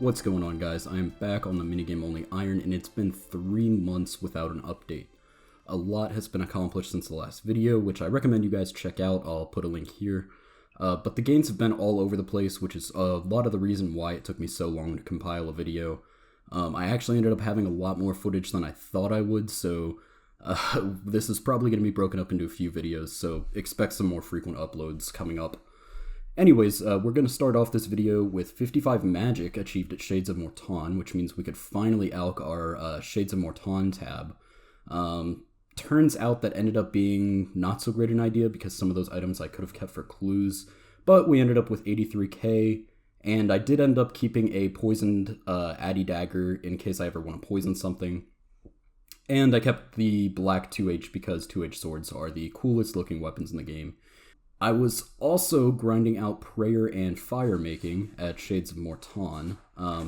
What's going on, guys? I am back on the minigame only iron, and it's been 3 months without an update. A lot has been accomplished since the last video, which I recommend you guys check out. I'll put a link here. But the gains have been all over the place, which is a lot of the reason why it took me so long to compile a video. I actually ended up having a lot more footage than I thought I would, so this is probably going to be broken up into a few videos, so expect some more frequent uploads coming up. Anyways, we're going to start off this video with 55 magic achieved at Shades of Mort'ton, which means we could finally alch our Shades of Mort'ton tab. Turns out that ended up being not so great an idea because some of those items I could have kept for clues, but we ended up with 83k, and I did end up keeping a poisoned Addy Dagger in case I ever want to poison something. And I kept the black 2H because 2H swords are the coolest looking weapons in the game. I was also grinding out prayer and firemaking at Shades of Mort'ton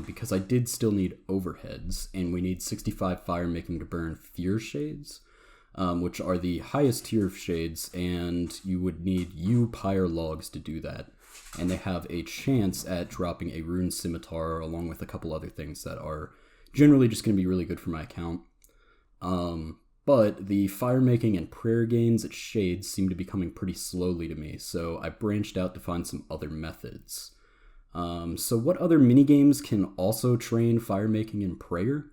because I did still need overheads, and we need 65 firemaking to burn fear shades, which are the highest tier of shades, and you would need pyre logs to do that. And they have a chance at dropping a rune scimitar along with a couple other things that are generally just going to be really good for my account. But the firemaking and prayer gains at Shades seem to be coming pretty slowly to me, so I branched out to find some other methods. So what other minigames can also train firemaking and prayer?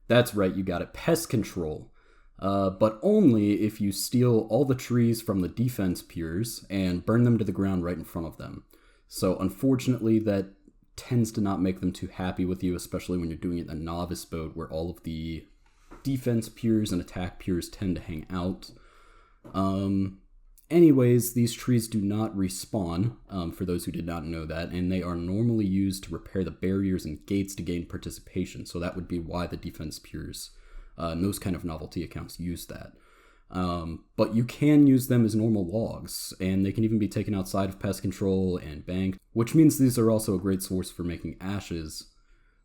That's right, you got it, pest control. But only if you steal all the trees from the defense piers and burn them to the ground right in front of them. So unfortunately that tends to not make them too happy with you, especially when you're doing it in a novice mode where all of the defense piers and attack piers tend to hang out. Anyways, these trees do not respawn, for those who did not know that, and they are normally used to repair the barriers and gates to gain participation, so that would be why the defense piers and those kind of novelty accounts use that. But you can use them as normal logs, and they can even be taken outside of pest control and banked, which means these are also a great source for making ashes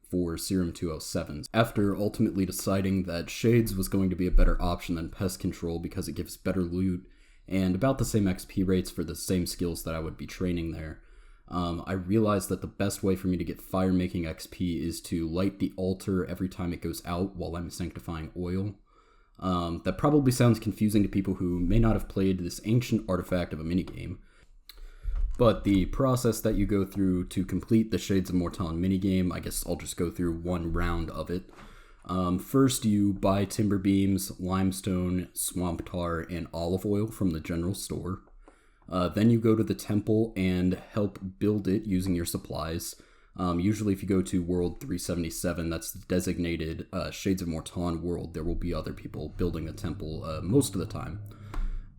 for Serum 207s, after ultimately deciding that Shades was going to be a better option than Pest Control because it gives better loot and about the same XP rates for the same skills that I would be training there. I realized that the best way for me to get firemaking XP is to light the altar every time it goes out while I'm sanctifying oil. That probably sounds confusing to people who may not have played this ancient artifact of a minigame, but the process that you go through to complete the Shades of Mort'ton minigame, I guess I'll just go through one round of it. First, you buy timber beams, limestone, swamp tar, and olive oil from the general store. Then you go to the temple and help build it using your supplies. Usually if you go to World 377, that's the designated Shades of Mort'ton world, there will be other people building the temple most of the time.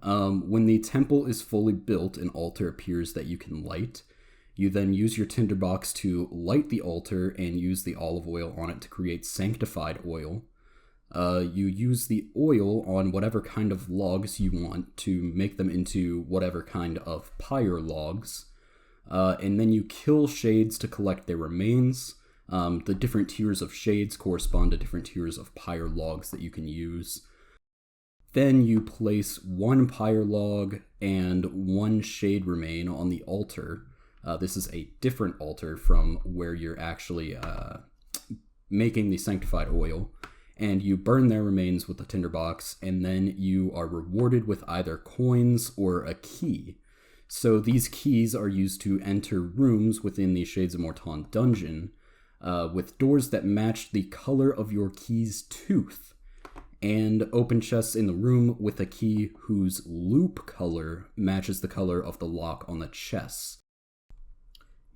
When the temple is fully built, an altar appears that you can light. You then use your tinderbox to light the altar and use the olive oil on it to create sanctified oil. You use the oil on whatever kind of logs you want to make them into whatever kind of pyre logs. And then you kill shades to collect their remains. The different tiers of shades correspond to different tiers of pyre logs that you can use. Then you place one pyre log and one shade remain on the altar. This is a different altar from where you're actually making the sanctified oil. And you burn their remains with the tinderbox, and then you are rewarded with either coins or a key. So these keys are used to enter rooms within the Shades of Mort'ton dungeon with doors that match the color of your key's tooth, and open chests in the room with a key whose loop color matches the color of the lock on the chests.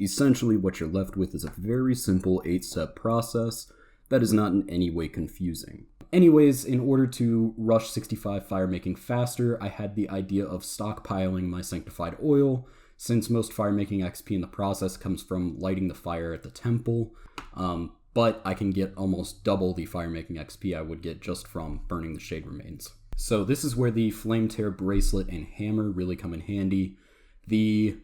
Essentially, what you're left with is a very simple 8-step process that is not in any way confusing. Anyways, in order to rush 65 firemaking faster, I had the idea of stockpiling my sanctified oil, since most firemaking XP in the process comes from lighting the fire at the temple. But I can get almost double the firemaking XP I would get just from burning the shade remains. So this is where the flame tear bracelet and hammer really come in handy. The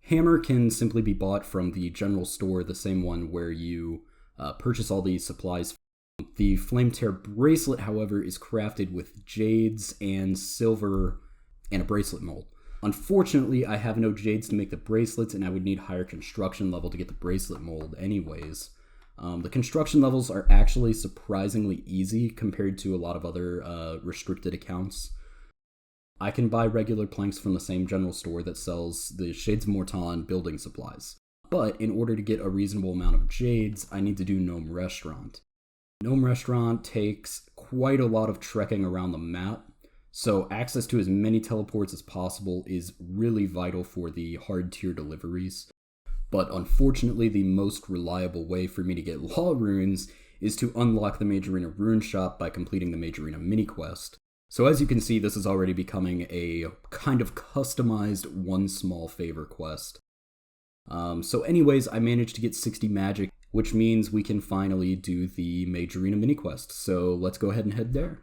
hammer can simply be bought from the general store, the same one where you purchase all these supplies. The flame tear bracelet, however, is crafted with jades and silver and a bracelet mold. Unfortunately, I have no jades to make the bracelets, and I would need higher construction level to get the bracelet mold anyways. The construction levels are actually surprisingly easy compared to a lot of other restricted accounts. I can buy regular planks from the same general store that sells the Shades of Mort'ton building supplies. But in order to get a reasonable amount of jades, I need to do Gnome Restaurant. Gnome Restaurant takes quite a lot of trekking around the map, so access to as many teleports as possible is really vital for the hard tier deliveries. But unfortunately, the most reliable way for me to get law runes is to unlock the Mage Arena rune shop by completing the Mage Arena mini quest. So as you can see, this is already becoming a kind of customized one small favor quest. So anyways, I managed to get 60 magic, which means we can finally do the Mage Arena mini quest. So let's go ahead and head there.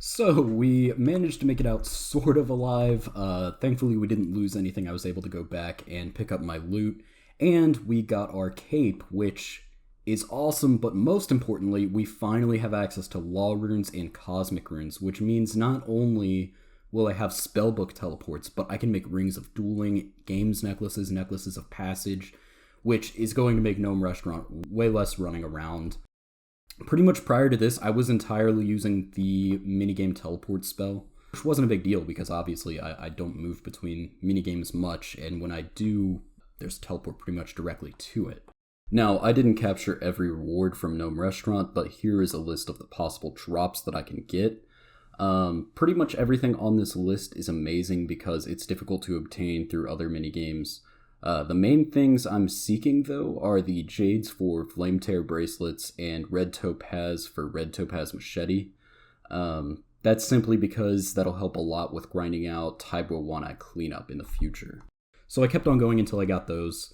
So we managed to make it out sort of alive. Thankfully, we didn't lose anything. I was able to go back and pick up my loot. And we got our cape, which is awesome. But most importantly, we finally have access to law runes and cosmic runes, which means not only will I have spellbook teleports, but I can make rings of dueling, games necklaces, necklaces of passage, which is going to make Gnome Restaurant way less running around. Pretty much prior to this, I was entirely using the minigame teleport spell, which wasn't a big deal because obviously I don't move between minigames much, and when I do, there's teleport pretty much directly to it. Now, I didn't capture every reward from Gnome Restaurant, but here is a list of the possible drops that I can get. Pretty much everything on this list is amazing because it's difficult to obtain through other minigames. The main things I'm seeking, though, are the Jades for Flame Tear bracelets and Red Topaz for Red Topaz machete. That's simply because that'll help a lot with grinding out Tybro One-Eye cleanup in the future. So I kept on going until I got those.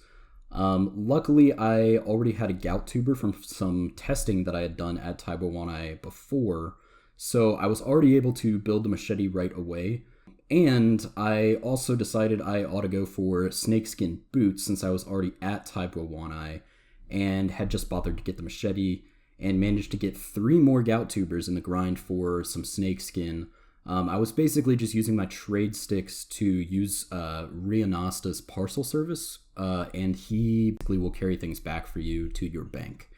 Luckily, I already had a gout tuber from some testing that I had done at Tybro One-Eye before, so I was already able to build the machete right away. And I also decided I ought to go for snakeskin boots since I was already at Tybro One-Eye and had just bothered to get the machete and managed to get 3 more gout tubers in the grind for some snakeskin. I was basically just using my trade sticks to use Rianasta's parcel service, and he basically will carry things back for you to your bank.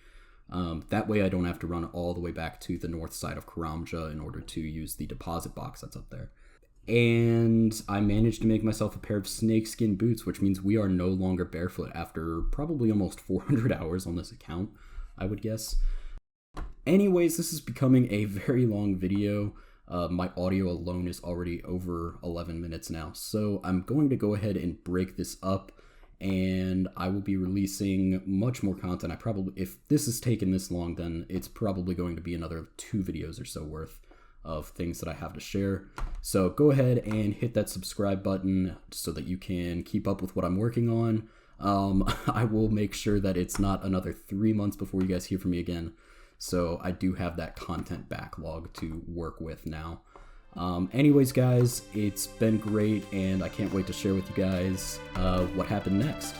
That way I don't have to run all the way back to the north side of Karamja in order to use the deposit box that's up there. And I managed to make myself a pair of snakeskin boots, which means we are no longer barefoot after probably almost 400 hours on this account. I would guess. Anyways, this is becoming a very long video. My audio alone is already over 11 minutes now, so I'm going to go ahead and break this up, and I will be releasing much more content. If this has taken this long, then it's probably going to be another 2 videos or so worth of things that I have to share. So go ahead and hit that subscribe button so that you can keep up with what I'm working on. I will make sure that it's not another 3 months before you guys hear from me again. So I do have that content backlog to work with now. Anyways, guys, it's been great, and I can't wait to share with you guys what happened next.